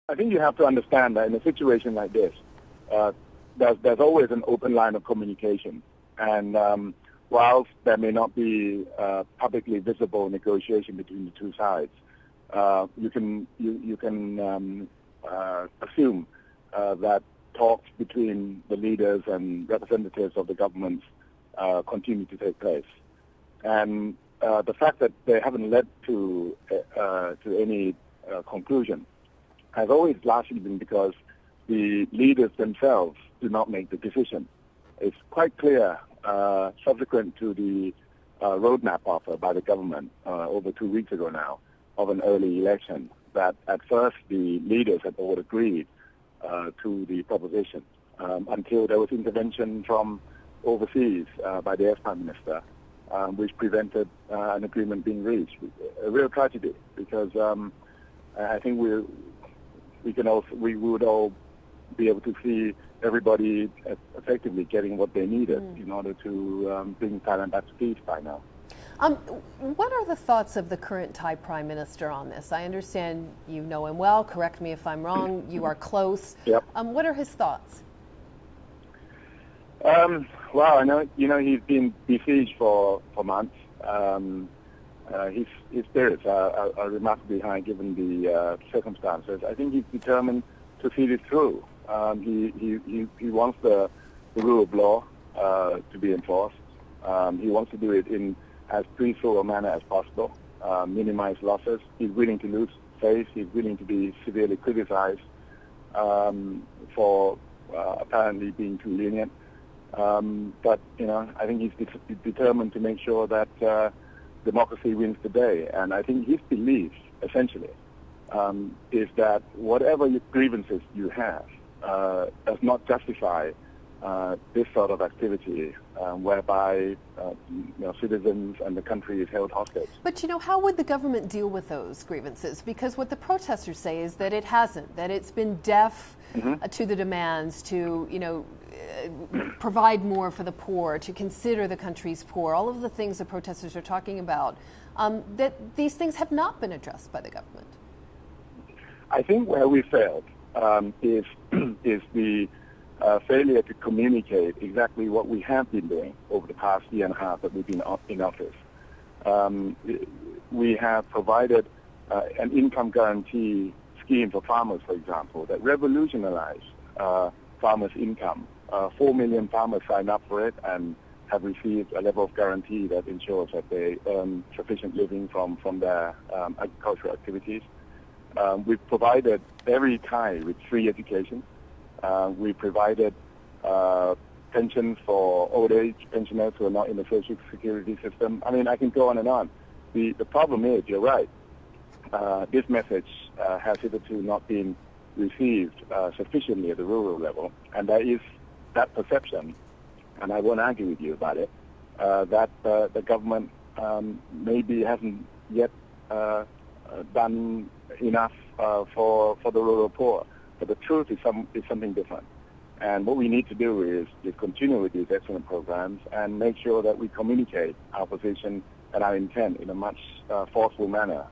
I think you have to understand that in a situation like this, there's always an open line of communication. And whilst there may not be publicly visible negotiation between the two sides, you can assume that talks between the leaders and representatives of the governments continue to take place. And the fact that they haven't led to any conclusion has always largely been because the leaders themselves do not make the decision. It's quite clear, subsequent to the roadmap offer by the government over 2 weeks ago now of an early election, that at first the leaders had all agreed to the proposition until there was intervention from overseas by the ex-Prime Minister, which prevented an agreement being reached. A real tragedy, because I think we would all be able to see everybody effectively getting what they needed in order to bring Thailand back to peace by now. What are the thoughts of the current Thai Prime Minister on this? I understand you know him well. Correct me if I'm wrong. You are close. Yep. What are his thoughts? Well, I know he's been besieged for months. His spirits are remarkably high given the circumstances. I think he's determined to see this through. He wants the rule of law to be enforced. He wants to do it in as peaceful a manner as possible, minimize losses. He's willing to lose face. He's willing to be severely criticized for apparently being too lenient. But I think he's determined to make sure that democracy wins the day. And I think his belief, essentially, is that whatever grievances you have does not justify this sort of activity whereby citizens and the country is held hostage. But how would the government deal with those grievances? Because what the protesters say is that it hasn't, that it's been deaf to the demands to provide more for the poor, to consider the country's poor, all of the things the protesters are talking about, that these things have not been addressed by the government. I think where we failed is the failure to communicate exactly what we have been doing over the past year and a half that we've been in office. We have provided an income guarantee scheme for farmers, for example, that revolutionized farmers' income. 4 million farmers signed up for it and have received a level of guarantee that ensures that they earn sufficient living from their agricultural activities. We've provided every Thai with free education. We provided pensions for old age pensioners who are not in the social security system. I mean, I can go on and on. The problem is, you're right, this message has hitherto not been received sufficiently at the rural level, and there is that perception, and I won't argue with you about it, that the government maybe hasn't yet done enough for the rural poor. But the truth is something different. And what we need to do is to continue with these excellent programs and make sure that we communicate our position and our intent in a much forceful manner